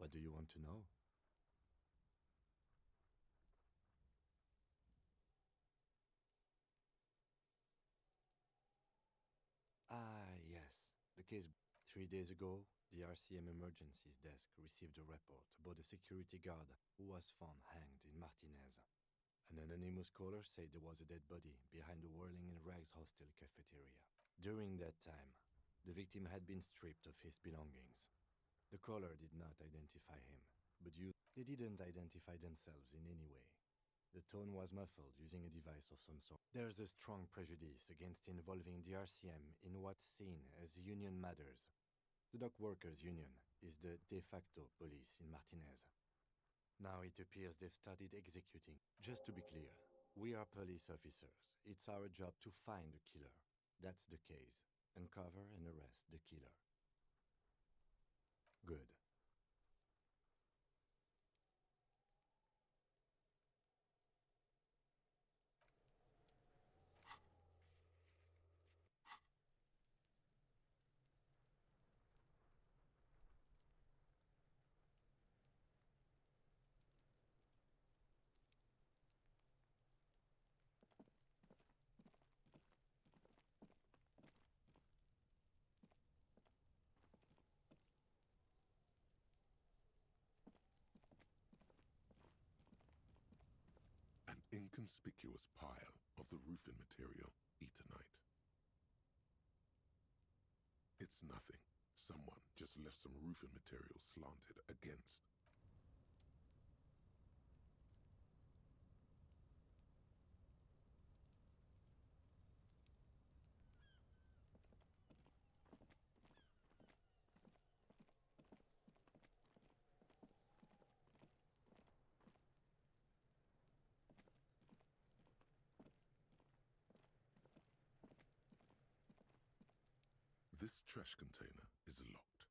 What do you want to know? Ah, yes. The case 3 days ago, the RCM Emergencies Desk received a report about a security guard who was found hanged in Martinez. An anonymous caller said there was a dead body behind the Whirling in Rags hostel cafeteria. During that time, the victim had been stripped of his belongings. The caller did not identify him, but they didn't identify themselves in any way. The tone was muffled using a device of some sort. There's a strong prejudice against involving the RCM in what's seen as union matters. The Dock Workers Union is the de facto police in Martinez. Now it appears they've started executing. Just to be clear, we are police officers. It's our job to find the killer. That's the case. Uncover and arrest the killer. Good. An inconspicuous pile of the roofing material, Eternite. It's nothing. Someone just left some roofing material slanted against. This trash container is locked.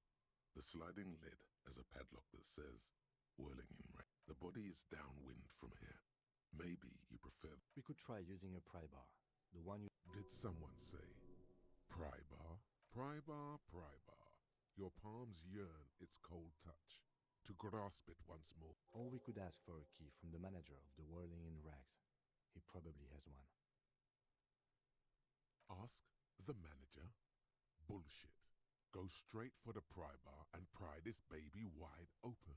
The sliding lid has a padlock that says, Whirling in Rain. The body is downwind from here. Maybe you prefer... We could try using a pry bar. The one you... Did someone say, pry bar? Pry bar, pry bar. Your palms yearn its cold touch, to grasp it once more. Or we could ask for a key from the manager of the Whirling in Rags. He probably has one. Ask the manager? Bullshit. Go straight for the pry bar and pry this baby wide open.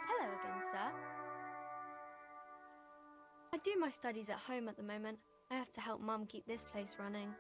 Hello again, sir. I do my studies at home at the moment. I have to help Mum keep this place running.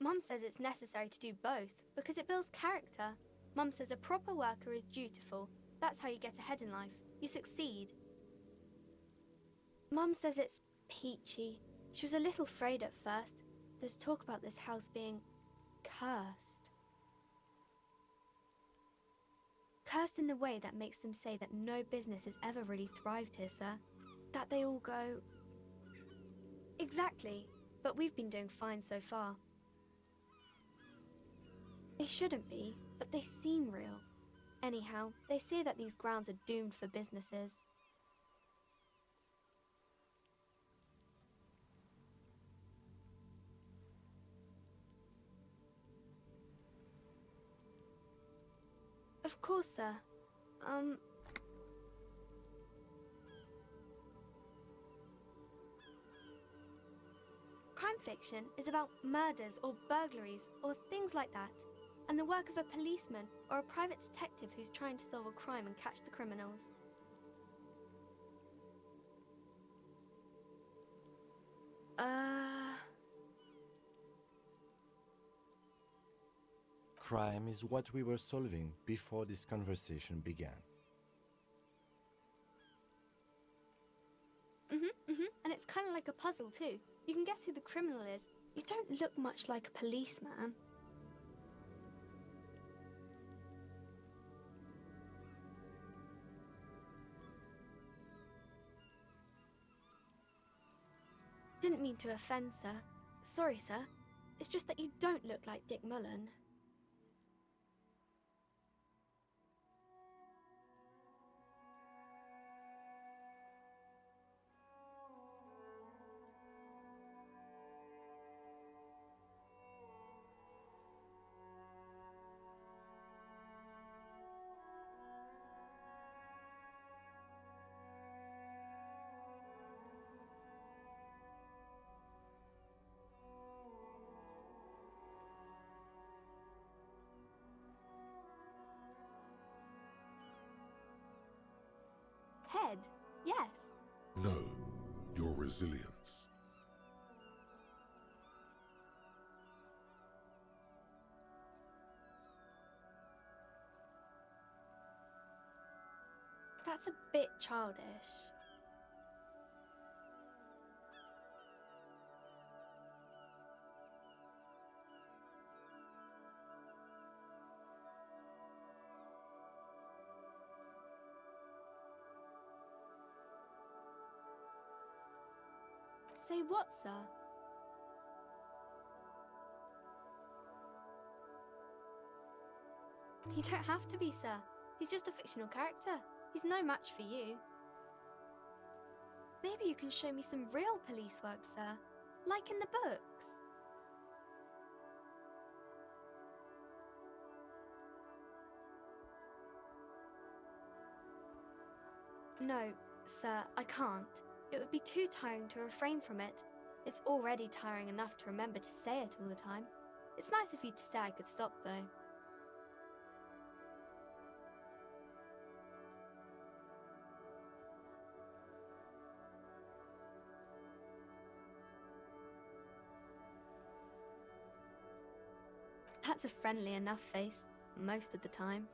Mum says it's necessary to do both because it builds character. Mum says a proper worker is dutiful. That's how you get ahead in life. You succeed. Mum says it's peachy. She was a little afraid at first. There's talk about this house being cursed. Cursed in the way that makes them say that no business has ever really thrived here, sir. That they all go... Exactly, but we've been doing fine so far. They shouldn't be, but they seem real. Anyhow, they say that these grounds are doomed for businesses. Of course, sir. Crime fiction is about murders or burglaries or things like that, and the work of a policeman or a private detective who's trying to solve a crime and catch the criminals. Crime is what we were solving before this conversation began. And it's kind of like a puzzle too. You can guess who the criminal is. You don't look much like a policeman. Didn't mean to offend, sir. Sorry, sir. It's just that you don't look like Dick Mullen. Head, yes. No, your resilience. That's a bit childish. Say what, sir? You don't have to be, sir. He's just a fictional character. He's no match for you. Maybe you can show me some real police work, sir. Like in the books. No, sir, I can't. It would be too tiring to refrain from it. It's already tiring enough to remember to say it all the time. It's nice of you to say I could stop, though. That's a friendly enough face, most of the time.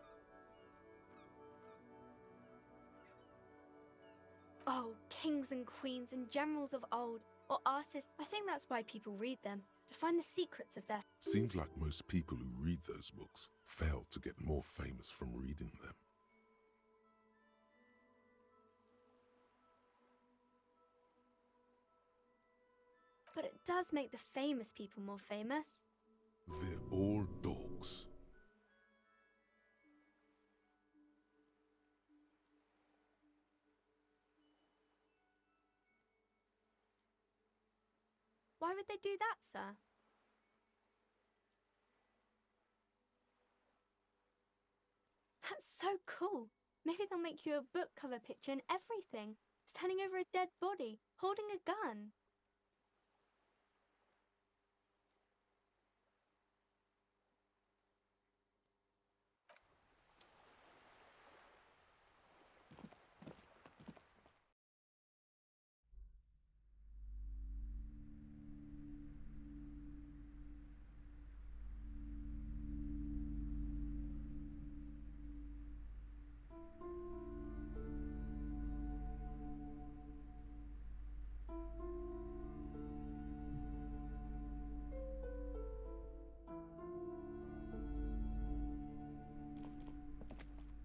Oh, kings and queens and generals of old, or artists. I think that's why people read them, to find the secrets of their... Seems like most people who read those books fail to get more famous from reading them. But it does make the famous people more famous. They're all dogs. Why would they do that, sir? That's so cool. Maybe they'll make you a book cover picture and everything. Standing over a dead body, holding a gun.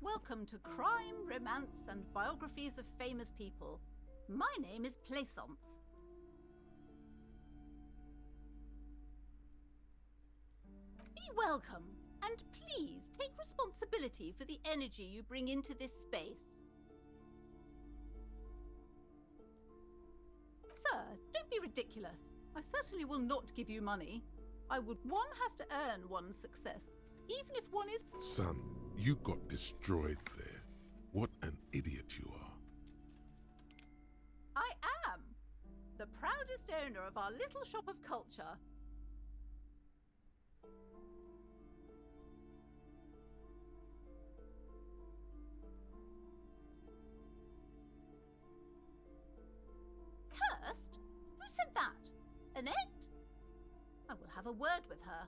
Welcome to Crime, Romance and Biographies of Famous People. My name is Plaisance. Be welcome, and please take responsibility for the energy you bring into this space. Sir, don't be ridiculous. I certainly will not give you money. One has to earn one's success, even if one is... Son, You got destroyed there. What an idiot you are. I am the proudest owner of our little shop of culture. Cursed? Who said that? Annette? I will have a word with her.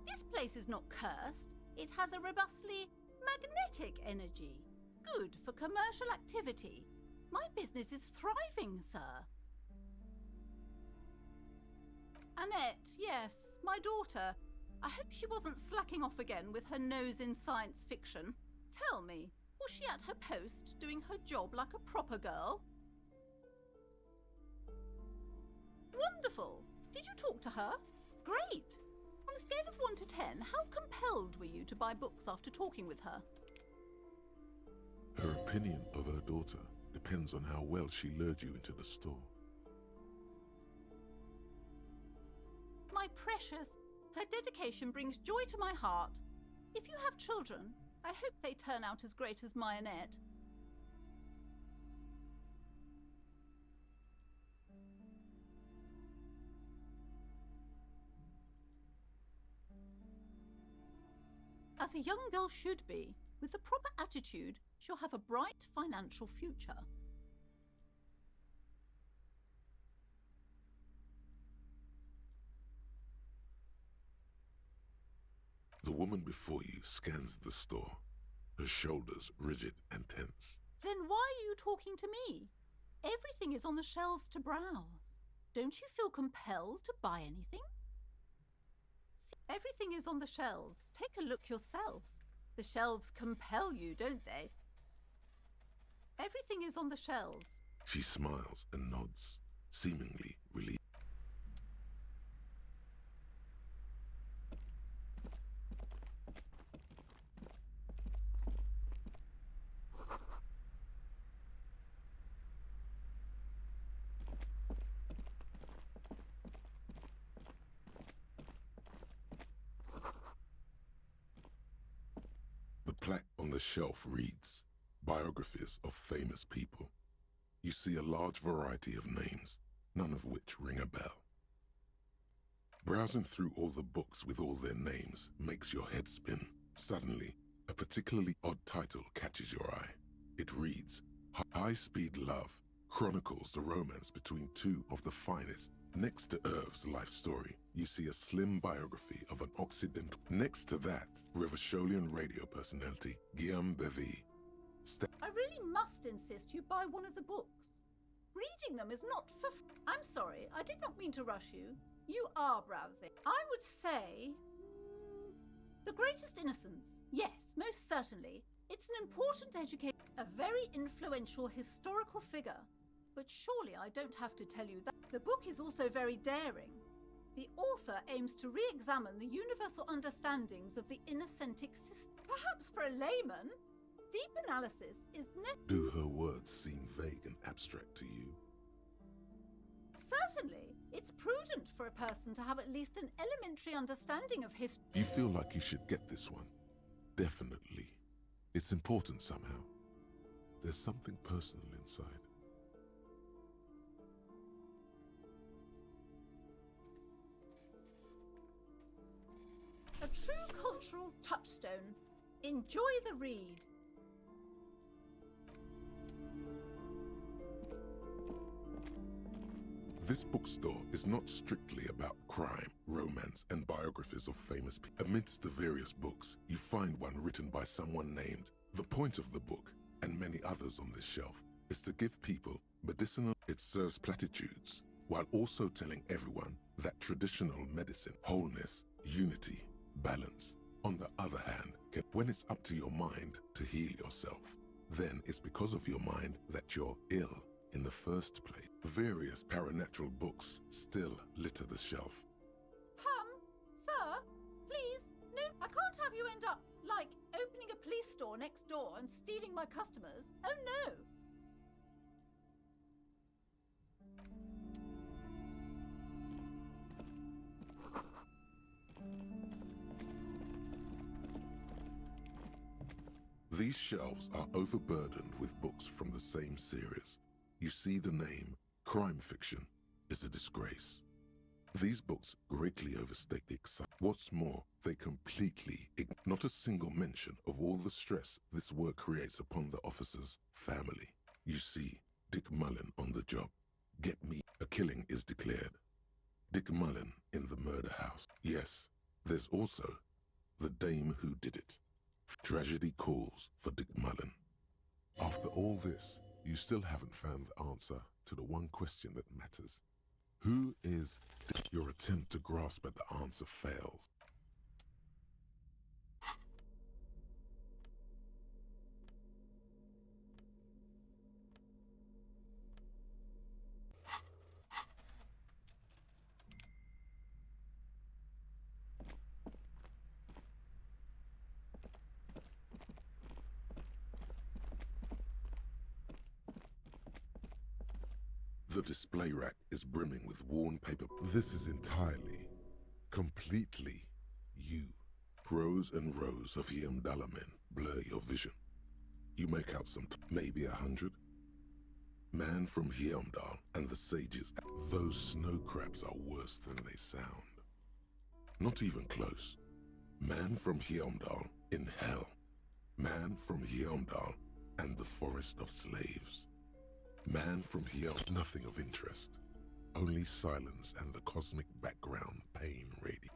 This place is not cursed. It has a robustly magnetic energy. Good for commercial activity. My business is thriving, sir. Annette, yes, my daughter. I hope she wasn't slacking off again with her nose in science fiction. Tell me, was she at her post, doing her job like a proper girl? Wonderful! Did you talk to her? Great! On a scale of 1 to 10, how compelled were you to buy books after talking with her? Her opinion of her daughter depends on how well she lured you into the store. My precious, her dedication brings joy to my heart. If you have children, I hope they turn out as great as my Annette. As a young girl should be, with the proper attitude, she'll have a bright financial future. The woman before you scans the store, her shoulders rigid and tense. Then why are you talking to me? Everything is on the shelves to browse. Don't you feel compelled to buy anything? See, everything is on the shelves. Take a look yourself. The shelves compel you, don't they? Everything is on the shelves. She smiles and nods, seemingly relieved. The plaque on the shelf reads, "Biographies of famous people." You see a large variety of names, none of which ring a bell. Browsing through all the books with all their names makes your head spin. Suddenly, a particularly odd title catches your eye. It reads, "High-Speed Love chronicles the romance between two of the finest." Next to Irv's life story, you see a slim biography of an Occidental. Next to that, Revacholian radio personality Guillaume Bevy. I really must insist you buy one of the books. Reading them is not for... I'm sorry, I did not mean to rush you. You are browsing. I would say... The Greatest Innocence. Yes, most certainly. It's an important education, a very influential historical figure. But surely I don't have to tell you that. The book is also very daring. The author aims to re-examine the universal understandings of the Innocentic system. Perhaps for a layman, deep analysis is necessary. Do her words seem vague and abstract to you? Certainly, it's prudent for a person to have at least an elementary understanding of history. You feel like you should get this one? Definitely. It's important somehow. There's something personal inside. A true cultural touchstone. Enjoy the read. This bookstore is not strictly about crime, romance, and biographies of famous people. Amidst the various books, you find one written by someone named. The point of the book, and many others on this shelf, is to give people medicinal. It serves platitudes, while also telling everyone that traditional medicine, wholeness, unity, balance, on the other hand, when it's up to your mind to heal yourself, then it's because of your mind that you're ill in the first place. Various paranatural books still litter the shelf. Sir, please, no, I can't have you end up, like, opening a police store next door and stealing my customers. Oh no! These shelves are overburdened with books from the same series. You see the name crime fiction is a disgrace. These books greatly overstate the excitement. What's more, they completely not a single mention of all the stress this work creates upon the officer's family. You see, Dick Mullen on the job. Get me. A killing is declared. Dick Mullen in the murder house. Yes, there's also the dame who did it. Tragedy calls for Dick Mullen. After all this, you still haven't found the answer to the one question that matters. Who is Dick? Your attempt to grasp at the answer fails. The display rack is brimming with worn paper. This is entirely, completely you. Rows and rows of Yamdala men blur your vision. You make out maybe 100. Man from Hyamdal and the sages. Those snow crabs are worse than they sound. Not even close. Man from Hyamdal in hell. Man from Hyamdal and the forest of slaves. Man from here, nothing of interest. Only silence and the cosmic background pain radiating.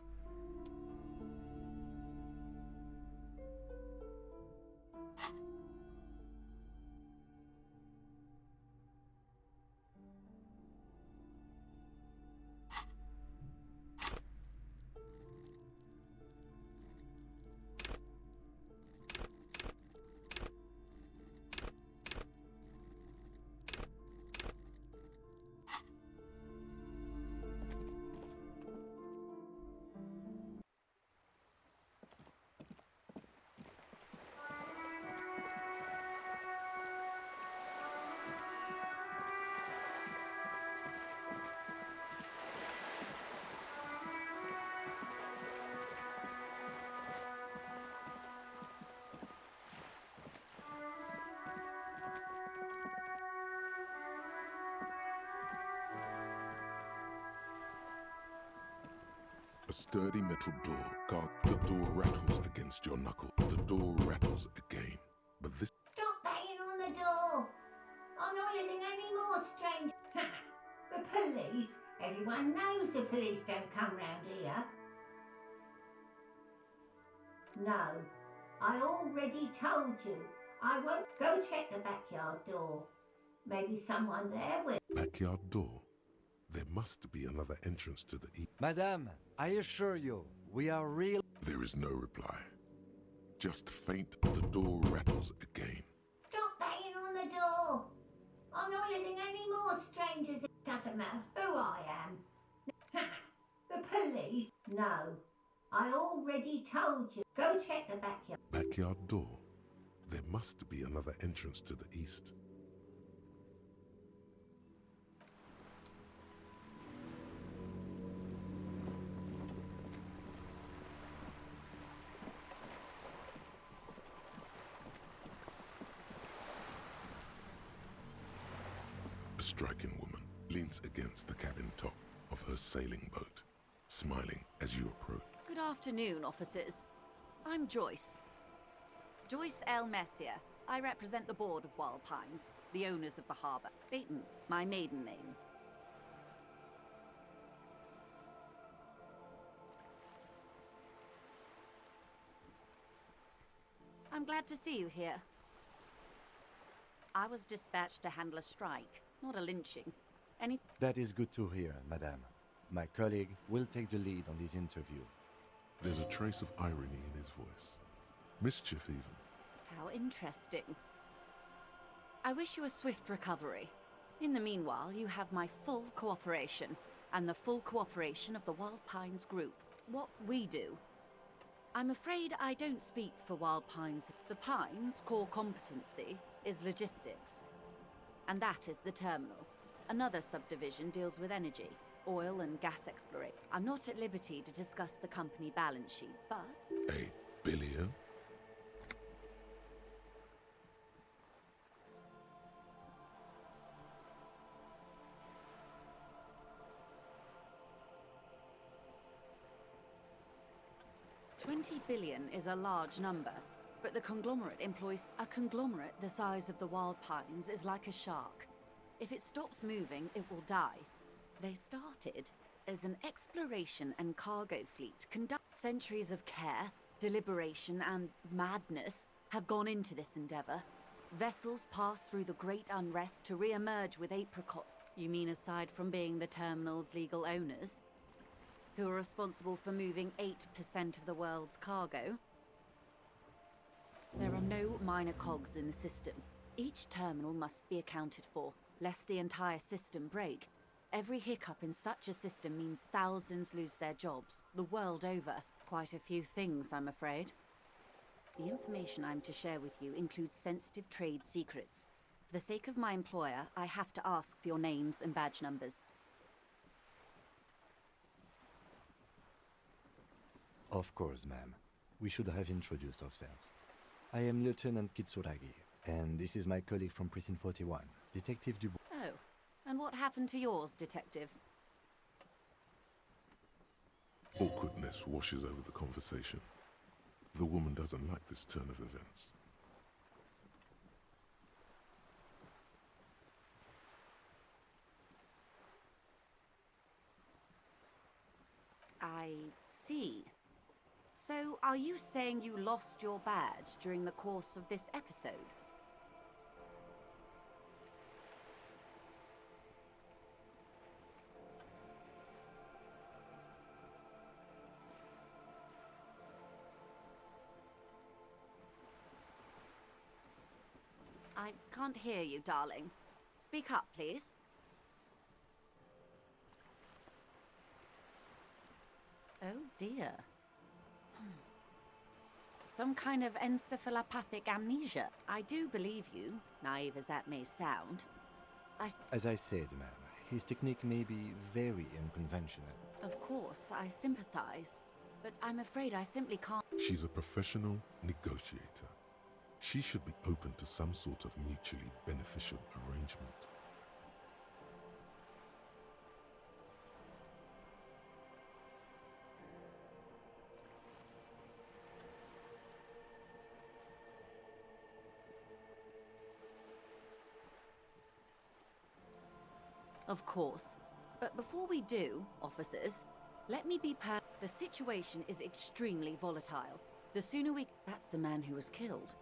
A sturdy metal door. Guard. The door rattles against your knuckle. The door rattles again. But this... Stop banging on the door! I'm not letting any more strange... The police? Everyone knows the police don't come round here. No, I already told you. I won't. Go check the backyard door. Maybe someone there will. Backyard door? There must be another entrance to the Madame, I assure you, we are real. There is no reply. Just faint, the door rattles again. Stop banging on the door! I'm not letting any more strangers in. Doesn't matter who I am. The police? No, I already told you. Go check the backyard. Backyard door? There must be another entrance to the east. A striking woman leans against the cabin top of her sailing boat, smiling as you approach. Good afternoon, officers. I'm Joyce. Joyce L. Messier. I represent the board of Wild Pines, the owners of the harbour. Baton, my maiden name. I'm glad to see you here. I was dispatched to handle a strike, not a lynching. That is good to hear, Madame. My colleague will take the lead on this interview. There's a trace of irony in his voice. Mischief, even. How interesting. I wish you a swift recovery. In the meanwhile, you have my full cooperation, and the full cooperation of the Wild Pines group. What we do. I'm afraid I don't speak for Wild Pines. The Pines' core competency is logistics. And that is the terminal. Another subdivision deals with energy, oil and gas exploration. I'm not at liberty to discuss the company balance sheet, but... $1 billion? 20 billion is a large number, but the conglomerate employs... A conglomerate the size of the Wild Pines is like a shark. If it stops moving, it will die. They started as an exploration and cargo fleet. Centuries of care, deliberation, and madness have gone into this endeavor. Vessels pass through the great unrest to re-emerge with apricots. You mean aside from being the terminal's legal owners, who are responsible for moving 8% of the world's cargo? There are no minor cogs in the system. Each terminal must be accounted for, lest the entire system break. Every hiccup in such a system means thousands lose their jobs, the world over. Quite a few things, I'm afraid. The information I'm to share with you includes sensitive trade secrets. For the sake of my employer, I have to ask for your names and badge numbers. Of course, ma'am. We should have introduced ourselves. I am Lieutenant Kitsuragi, and this is my colleague from Precinct 41, Detective Dubois. Oh, and what happened to yours, Detective? Awkwardness washes over the conversation. The woman doesn't like this turn of events. I see. So, are you saying you lost your badge during the course of this episode? I can't hear you, darling. Speak up, please. Oh, dear. Some kind of encephalopathic amnesia. I do believe you, naive as that may sound. As I said, ma'am, his technique may be very unconventional. Of course, I sympathize, but I'm afraid I simply can't. She's a professional negotiator. She should be open to some sort of mutually beneficial arrangement. Of course. But before we do, officers, let me be The situation is extremely volatile. The sooner we... That's the man who was killed.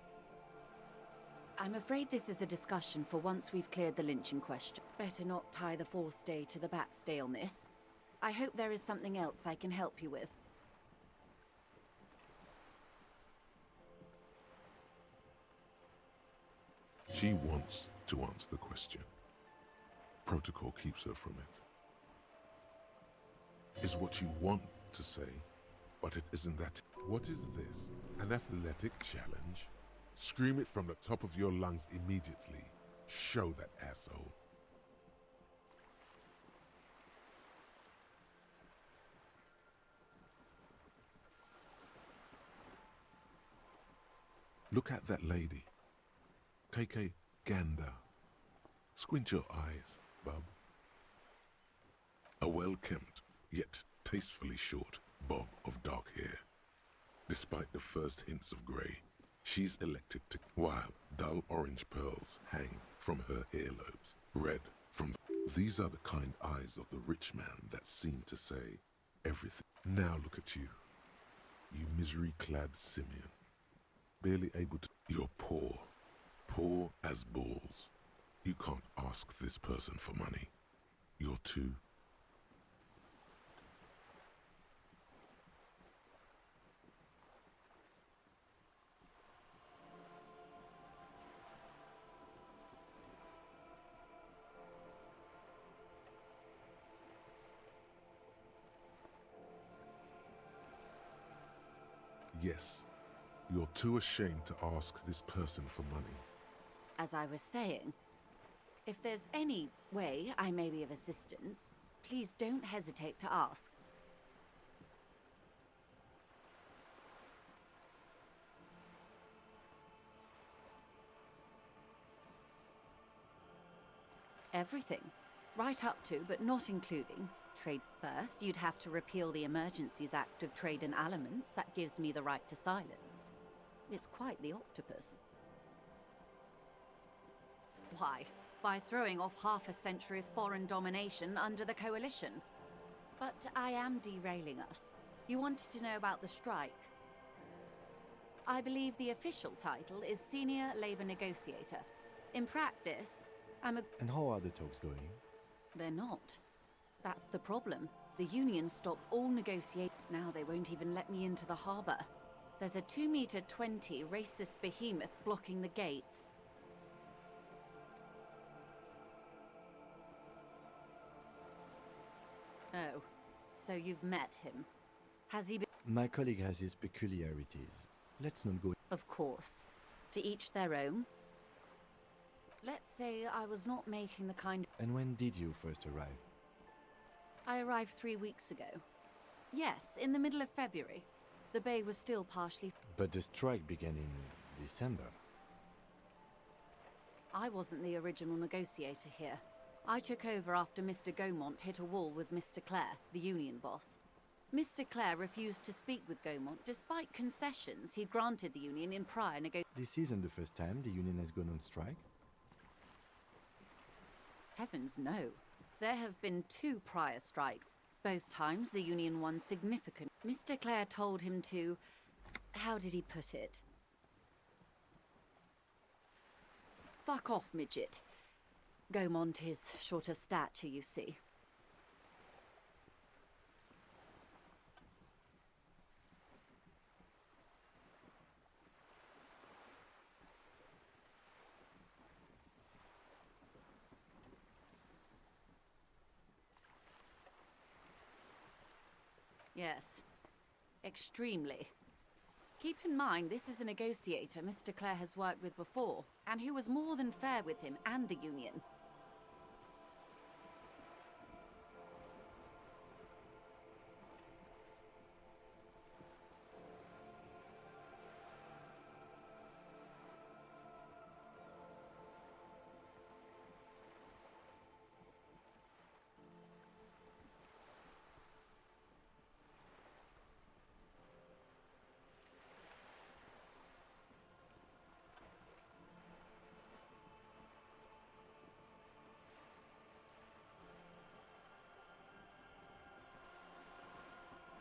I'm afraid this is a discussion for once we've cleared the lynching question. Better not tie the Force Day to the Bat's Day on this. I hope there is something else I can help you with. She wants to answer the question. Protocol keeps her from it. Is what you want to say, but it isn't that. What is this? An athletic challenge? Scream it from the top of your lungs immediately. Show that asshole. Look at that lady. Take a gander. Squint your eyes, bub. A well-kempt, yet tastefully short bob of dark hair. Despite the first hints of grey, she's elected to, while dull orange pearls hang from her earlobes, red from These are the kind eyes of the rich man that seem to say everything. Now look at you, you misery-clad simian, barely able to... You're poor, poor as balls. You can't ask this person for money. You're too... Yes, you're too ashamed to ask this person for money. As I was saying, if there's any way I may be of assistance, please don't hesitate to ask. Everything. Right up to, but not including, trade. First, you'd have to repeal the Emergencies Act of Trade in Aliments that gives me the right to silence. It's quite the octopus. Why? By throwing off half a century of foreign domination under the Coalition. But I am derailing us. You wanted to know about the strike. I believe the official title is Senior Labor Negotiator. In practice, I'm a... And how are the talks going? They're not. That's the problem. The union stopped all negotiations. Now they won't even let me into the harbor. There's a 2-meter 20 racist behemoth blocking the gates. Oh, so you've met him. Has he been... My colleague has his peculiarities. Let's not go... Of course. To each their own. Let's say I was not making the kind... And when did you first arrive? I arrived 3 weeks ago. Yes, in the middle of February. The bay was still partially... But the strike began in December. I wasn't the original negotiator here. I took over after Mr. Gaumont hit a wall with Mr. Clare, the union boss. Mr. Clare refused to speak with Gaumont despite concessions he'd granted the union in prior negotiations. This isn't the first time the union has gone on strike? Heavens no. There have been 2 prior strikes. Both times the union won significant... Mr. Clare told him to... How did he put it? Fuck off, midget. Gaumont is short of stature, you see. Yes. Extremely. Keep in mind, this is a negotiator Mr. Clare has worked with before, and who was more than fair with him and the union.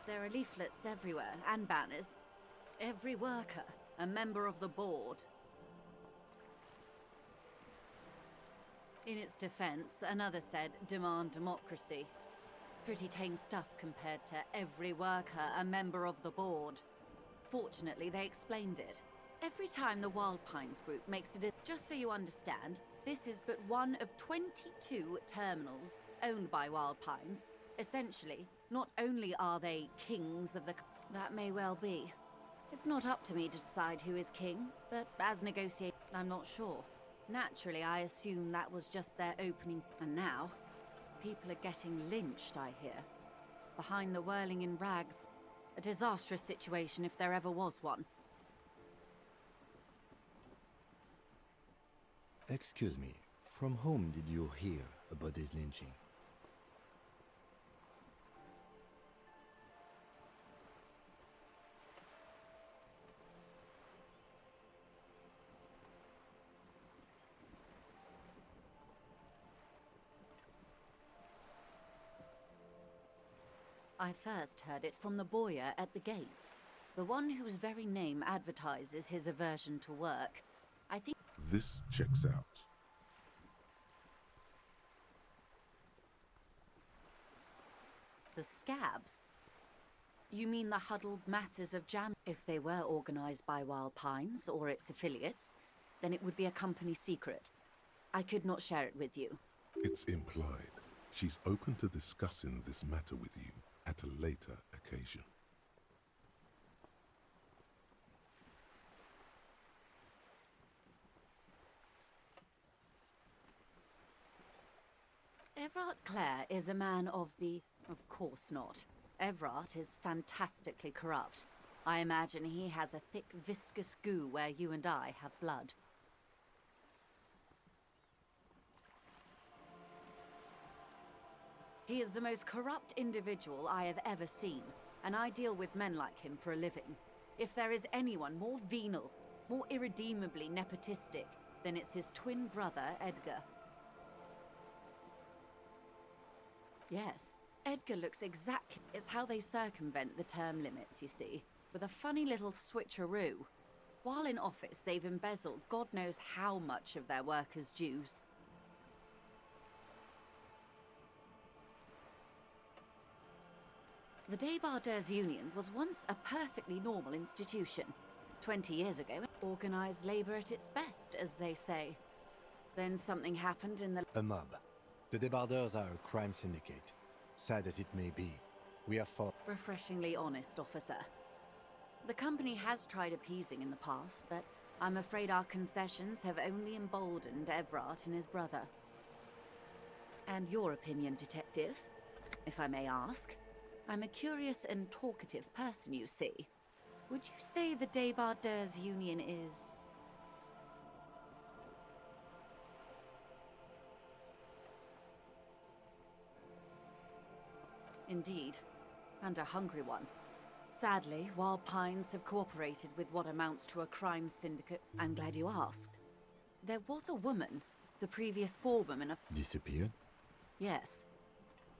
There are leaflets everywhere, and banners. Every worker, a member of the board. In its defense, another said, demand democracy. Pretty tame stuff compared to every worker, a member of the board. Fortunately, they explained it. Every time the Wild Pines Group makes a just so you understand, this is but one of 22 terminals owned by Wild Pines. Essentially, not only are they kings of the... That may well be. It's not up to me to decide who is king, but as negotiator, I'm not sure. Naturally, I assume that was just their opening. And now, people are getting lynched, I hear. Behind the whirling in rags. A disastrous situation if there ever was one. Excuse me, from whom did you hear about this lynching? I first heard it from the bowyer at the gates. The one whose very name advertises his aversion to work. I think... This checks out. The scabs? You mean the huddled masses of jam? If they were organized by Wild Pines or its affiliates, then it would be a company secret. I could not share it with you. It's implied. She's open to discussing this matter with you at a later occasion. Evrart Clare is a man of the... Of course not. Evrart is fantastically corrupt. I imagine he has a thick, viscous goo where you and I have blood. He is the most corrupt individual I have ever seen, and I deal with men like him for a living. If there is anyone more venal, more irredeemably nepotistic, then it's his twin brother, Edgar. Yes, Edgar looks exactly... It's how they circumvent the term limits, you see, with a funny little switcheroo. While in office, they've embezzled God knows how much of their workers' dues. The Debarders Union was once a perfectly normal institution. 20 years ago, organized labor at its best, as they say. Then something happened in the... A mob. The Debarders are a crime syndicate. Sad as it may be, we have fought. Refreshingly honest, officer. The company has tried appeasing in the past, but I'm afraid our concessions have only emboldened Evrart and his brother. And your opinion, Detective, if I may ask? I'm a curious and talkative person, you see. Would you say the Debarders Union is... Indeed, and a hungry one. Sadly, Wild Pines have cooperated with what amounts to a crime syndicate. I'm glad you asked. There was a woman, the previous forewoman of... Disappeared? Yes.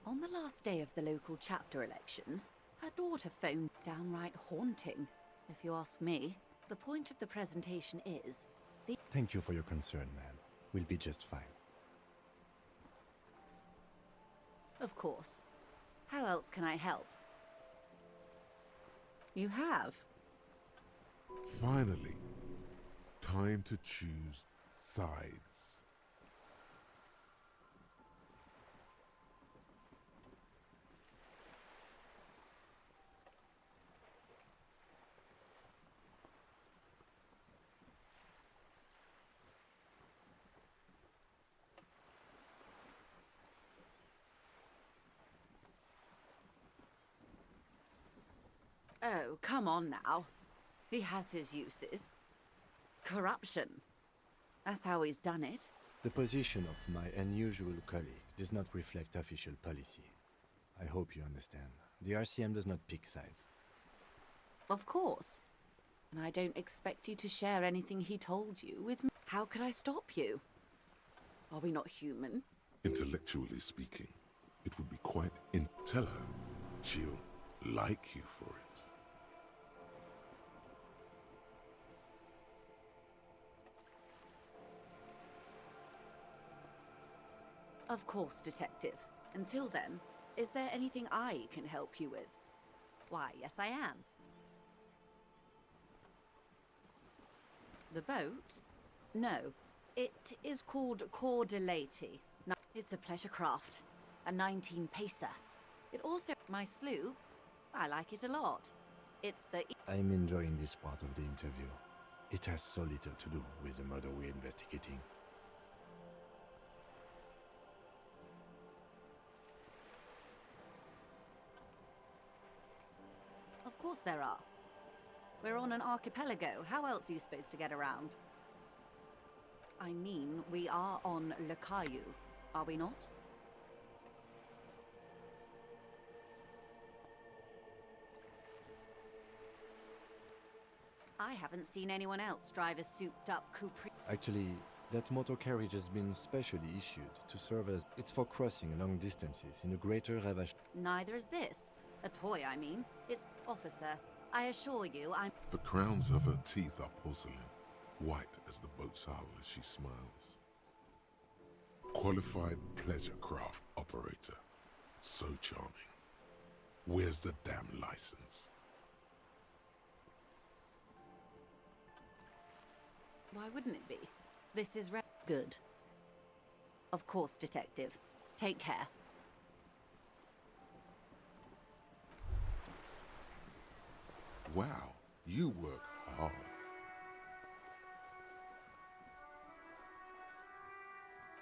On the last day of the local chapter elections, her daughter phoned. Downright haunting, if you ask me. The point of the presentation is... Thank you for your concern, ma'am. We'll be just fine. Of course. How else can I help? You have? Finally, time to choose sides. Oh, come on now. He has his uses. Corruption. That's how he's done it. The position of my unusual colleague does not reflect official policy. I hope you understand. The RCM does not pick sides. Of course. And I don't expect you to share anything he told you with me. How could I stop you? Are we not human? Intellectually speaking, it would be quite Tell her she'll like you for it. Of course, Detective. Until then, is there anything I can help you with? Why, yes I am. The boat? No. It is called Cordelati. No, it's a pleasure craft. A 19-pacer. It also... My sloop? I like it a lot. It's the... I'm enjoying this part of the interview. It has so little to do with the murder we're investigating. Of course there are. We're on an archipelago. How else are you supposed to get around? I mean, we are on Le Caillou, are we not? I haven't seen anyone else drive a souped-up Capri. Actually, that motor carriage has been specially issued to serve as... It's for crossing long distances in a greater ravage... Neither is this. A toy, I mean. It's... Officer, I assure you, I'm... The crowns of her teeth are porcelain, white as the boat's hull as she smiles. Qualified pleasure craft operator. So charming. Where's the damn license? Why wouldn't it be? This is good. Of course, Detective. Take care. Wow, you work hard.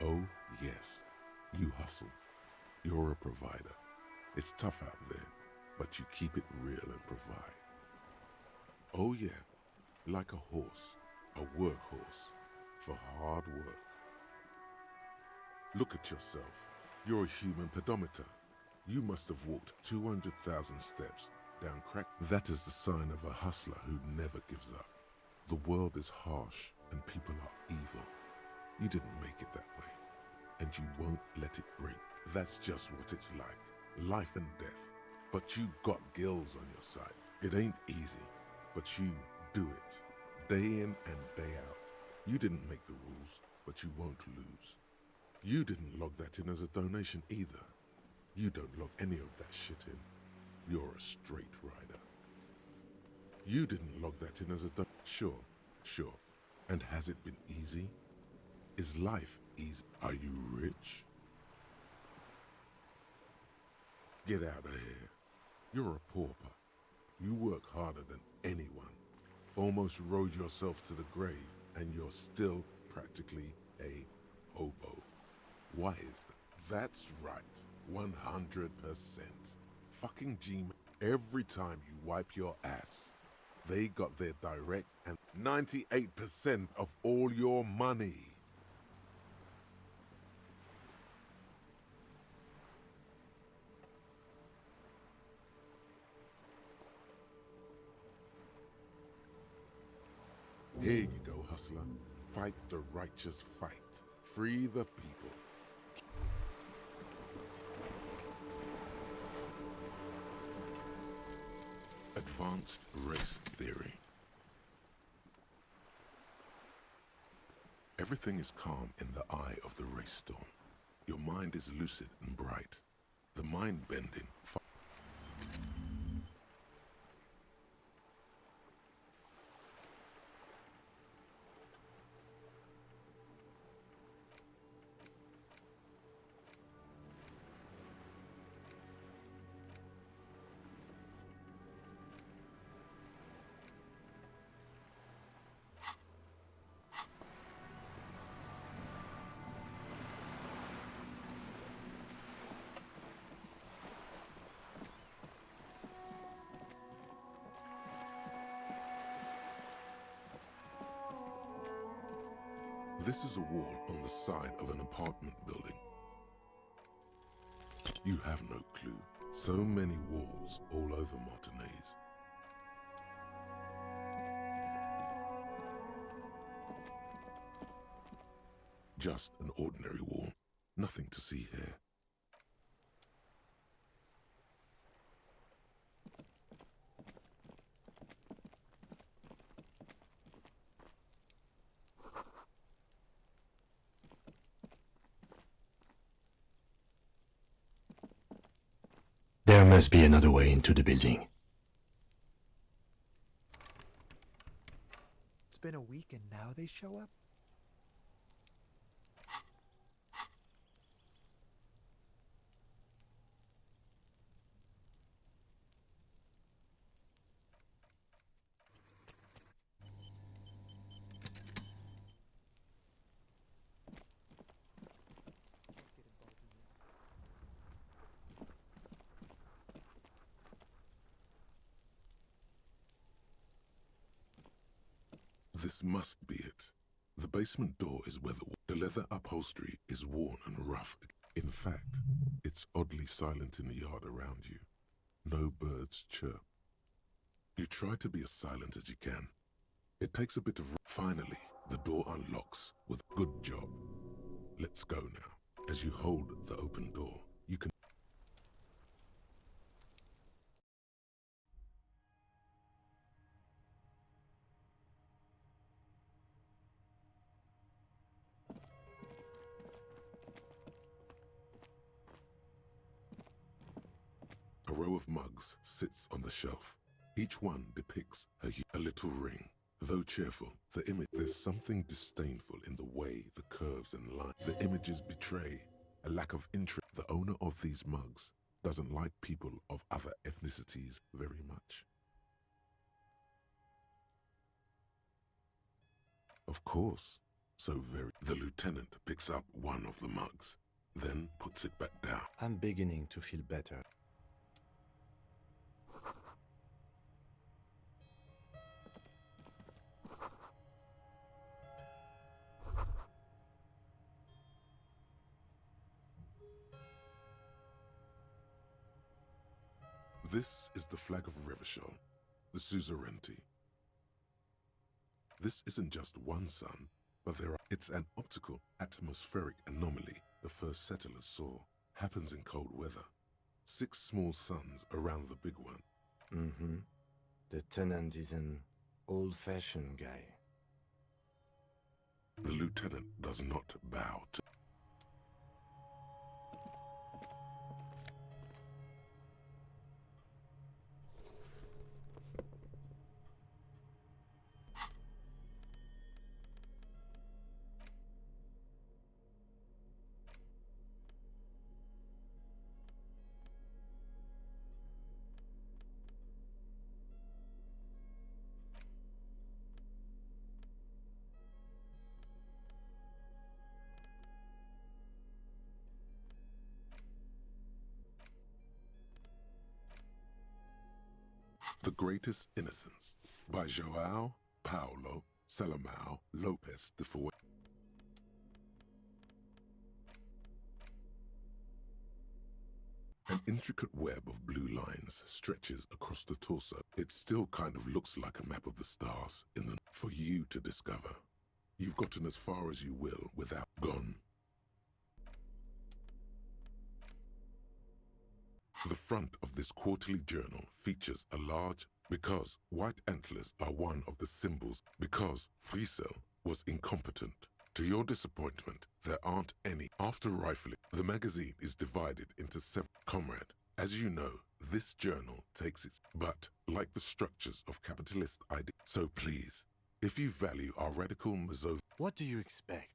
Oh, yes, you hustle. You're a provider. It's tough out there, but you keep it real and provide. Oh yeah, like a horse, a workhorse, for hard work. Look at yourself. You're a human pedometer. You must have walked 200,000 steps down crack. That is the sign of a hustler who never gives up. The world is harsh and people are evil. You didn't make it that way, and you won't let it break. That's just what it's like, life and death. But you got gills on your side. It ain't easy, but you do it, day in and day out. You didn't make the rules, but you won't lose. You didn't log that in as a donation either. You don't log any of that shit in. You're a straight rider. You didn't log that in as a Sure. And has it been easy? Is life easy? Are you rich? Get out of here. You're a pauper. You work harder than anyone. Almost rode yourself to the grave, and you're still practically a hobo. Why is that? That's right. 100%. Fucking G. Every time you wipe your ass, they got their direct and 98% of all your money. Here you go, hustler. Fight the righteous fight. Free the people. Advanced race theory. Everything is calm in the eye of the race storm. Your mind is lucid and bright. The mind-bending. This is a wall on the side of an apartment building. You have no clue. So many walls all over Martinez. Just an ordinary wall. Nothing to see here. There must be another way into the building. It's been a week and now they show up? This must be it. The basement door is weatherworn. The leather upholstery is worn and rough. In fact, it's oddly silent in the yard around you. No birds chirp. You try to be as silent as you can. It takes a bit of... Finally, the door unlocks with good job. Let's go now. As you hold the open door, you can... A row of mugs sits on the shelf. Each one depicts a little ring. Though cheerful, there's something disdainful in the way the curves and lines. The images betray a lack of interest. The owner of these mugs doesn't like people of other ethnicities very much. Of course, the lieutenant picks up one of the mugs, then puts it back down. I'm beginning to feel better. This is the flag of Revachol, the suzerainty. This isn't just one sun, but it's an optical atmospheric anomaly the first settlers saw. Happens in cold weather. 6 small suns around the big one. Mm-hmm. The tenant is an old-fashioned guy. The lieutenant does not bow to... The Greatest Innocence by João Paulo Salomão Lopes de Fouet. An intricate web of blue lines stretches across the torso. It still kind of looks like a map of the stars for you to discover. You've gotten as far as you will without gone. The front of this quarterly journal features a large, because white antlers are one of the symbols, because Friesel was incompetent. To your disappointment, there aren't any. After rifling, the magazine is divided into 7. Comrade, as you know, this journal takes its, but like the structures of capitalist ideas. So please, if you value our radical Mazov, What do you expect?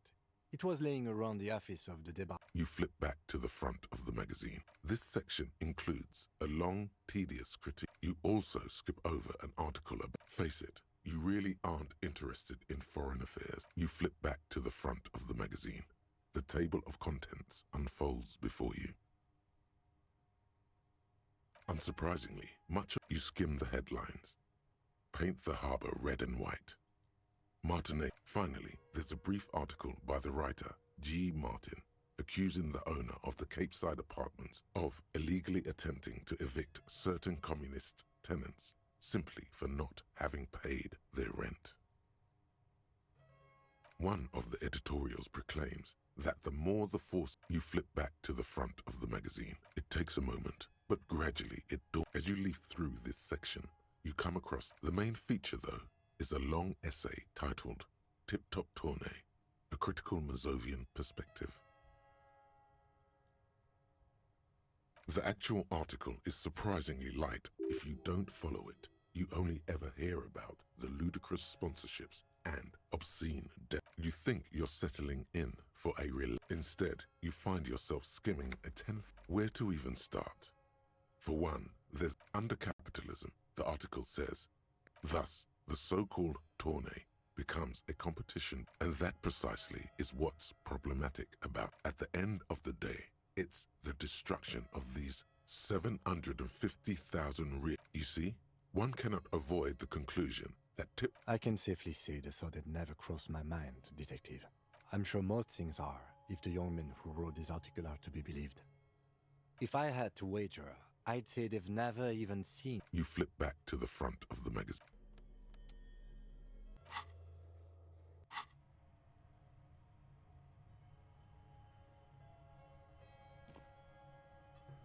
It was laying around the office of the debar. you flip back to the front of the magazine. This section includes a long, tedious critique. You also skip over an article about, face it, you really aren't interested in foreign affairs. You flip back to the front of the magazine. The table of contents unfolds before you. Unsurprisingly, you skim the headlines. Paint the harbor red and white. Martinet. Finally, there's a brief article by the writer, G. Martin, accusing the owner of the Capeside Apartments of illegally attempting to evict certain communist tenants simply for not having paid their rent. One of the editorials proclaims that the more the force you flip back to the front of the magazine, it takes a moment, but gradually it dawns. As you leaf through this section, you come across the main feature, though, is a long essay titled Tip Top Tournée, a critical Mazovian perspective. The actual article is surprisingly light. If you don't follow it, you only ever hear about the ludicrous sponsorships and obscene debt. You think you're settling in for a real. Instead, you find yourself skimming a 10th. Where to even start? For one, there's under capitalism, the article says. Thus, the so-called tournée becomes a competition, and that precisely is what's problematic about. At the end of the day, it's the destruction of these 750,000 real. You see, one cannot avoid the conclusion that I can safely say the thought had never crossed my mind, Detective. I'm sure most things are, if the young men who wrote this article are to be believed. If I had to wager, I'd say they've never even seen. You flip back to the front of the magazine.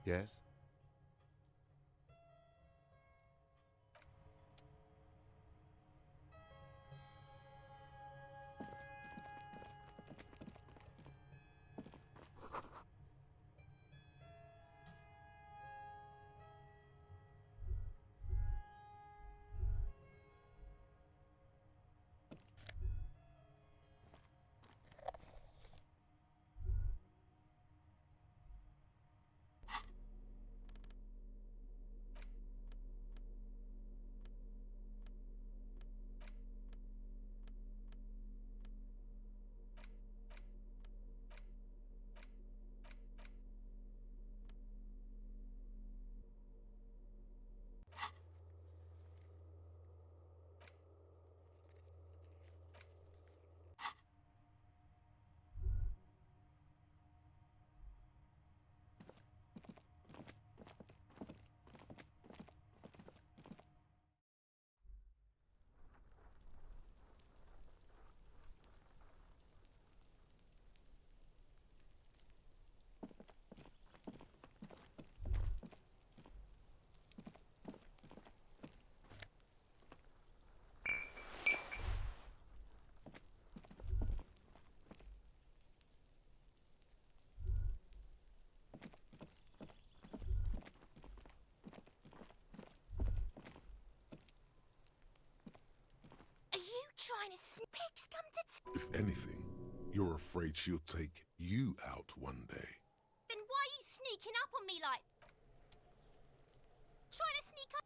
Yes? tiny pigs come to... If anything, you're afraid she'll take you out one day. Then why are you sneaking up on me like... Trying to sneak up...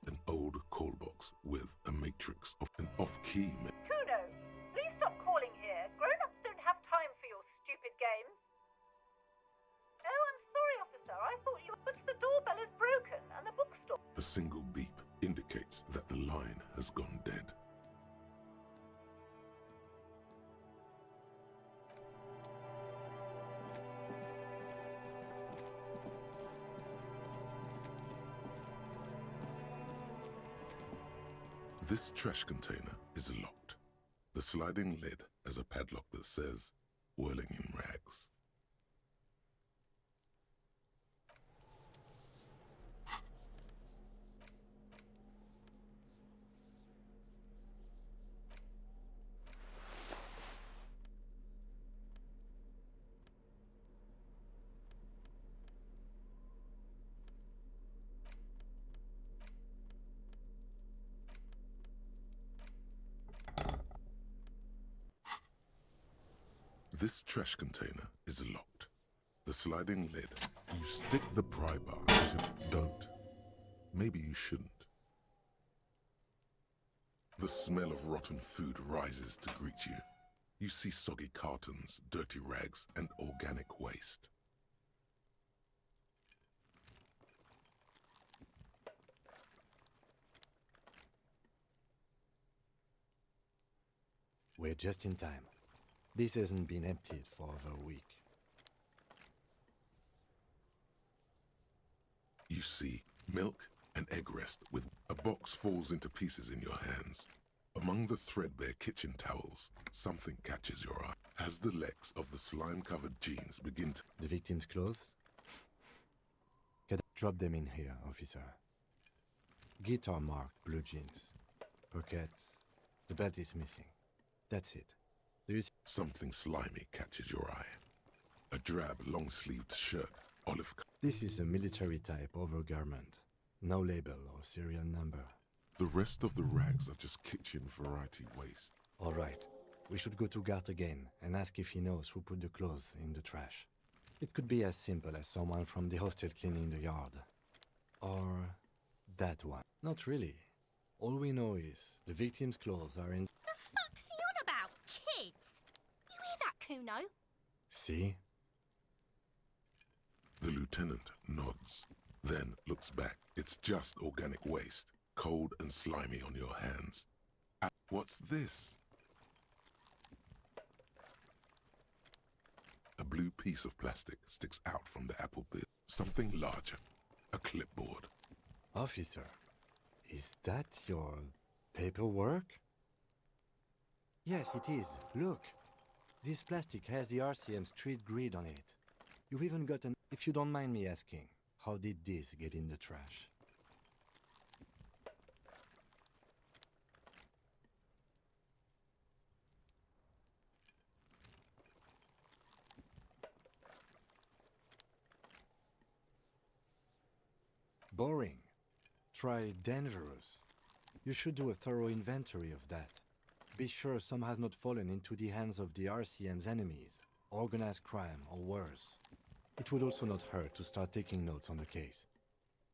An old call box with a matrix of an off-key. Kuno, please stop calling here. Grown-ups don't have time for your stupid games. Oh, I'm sorry, officer. I thought you... But the doorbell is broken and the bookstore... A single beep indicates that the line has gone dead. This trash container is locked. The sliding lid has a padlock that says, "Whirling in Rags." This trash container is locked. The sliding lid. You stick the pry bar into... Don't. Maybe you shouldn't. The smell of rotten food rises to greet you. You see soggy cartons, dirty rags, and organic waste. We're just in time. This hasn't been emptied for over a week. You see milk and egg rest with a box falls into pieces in your hands. Among the threadbare kitchen towels, something catches your eye. As the legs of the slime-covered jeans begin to... The victim's clothes? Drop them in here, officer. Guitar-marked blue jeans. Pockets. The belt is missing. That's it. Do you see? Something slimy catches your eye. A drab, long-sleeved shirt, olive... This is a military-type overgarment. No label or serial number. The rest of the rags are just kitchen variety waste. All right. We should go to Gart again and ask if he knows who put the clothes in the trash. It could be as simple as someone from the hostel cleaning the yard. Or that one. Not really. All we know is the victim's clothes are in... The fuck's he on about? Kids? You hear that, Kuno? See? The lieutenant nods, then looks back. It's just organic waste, cold and slimy on your hands. What's this? A blue piece of plastic sticks out from the apple peel. Something larger. A clipboard. Officer, is that your paperwork? Yes, it is. Look. This plastic has the RCM street grid on it. You've even got an... If you don't mind me asking, how did this get in the trash? Boring. Try dangerous. You should do a thorough inventory of that. Be sure some has not fallen into the hands of the RCM's enemies, organized crime or worse. It would also not hurt to start taking notes on the case.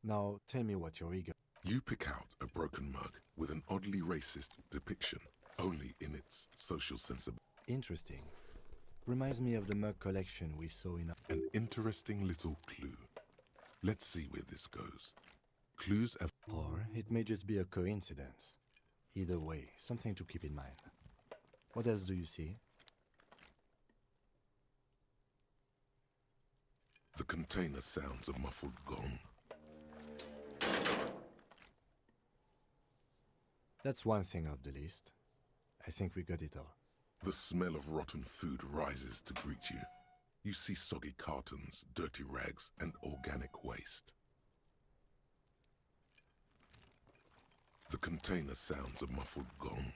Now, tell me what you're eager... You pick out a broken mug with an oddly racist depiction, only in its social sensibility. Interesting. Reminds me of the mug collection we saw in... An interesting little clue. Let's see where this goes. Clues have... Or it may just be a coincidence. Either way, something to keep in mind. What else do you see? The container sounds a muffled gong. That's one thing off the list. I think we got it all. The smell of rotten food rises to greet you. You see soggy cartons, dirty rags, and organic waste. The container sounds a muffled gong.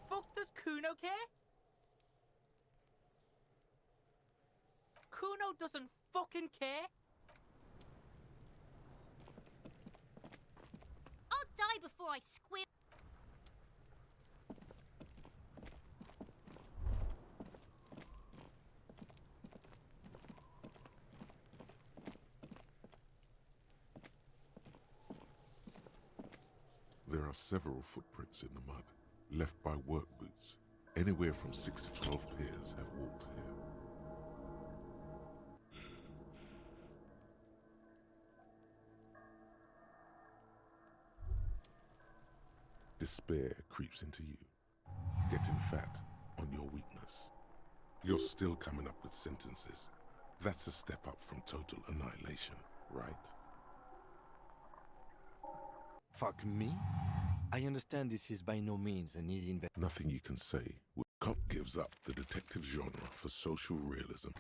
Fuck does Kuno care? Kuno doesn't fucking care. I'll die before I squeal. There are several footprints in the mud, left by work boots. Anywhere from 6 to 12 pairs have walked here. Despair creeps into you, getting fat on your weakness. You're still coming up with sentences. That's a step up from total annihilation, right? Fuck me? I understand this is by no means an easy Nothing you can say. Cop gives up the detective genre for social realism.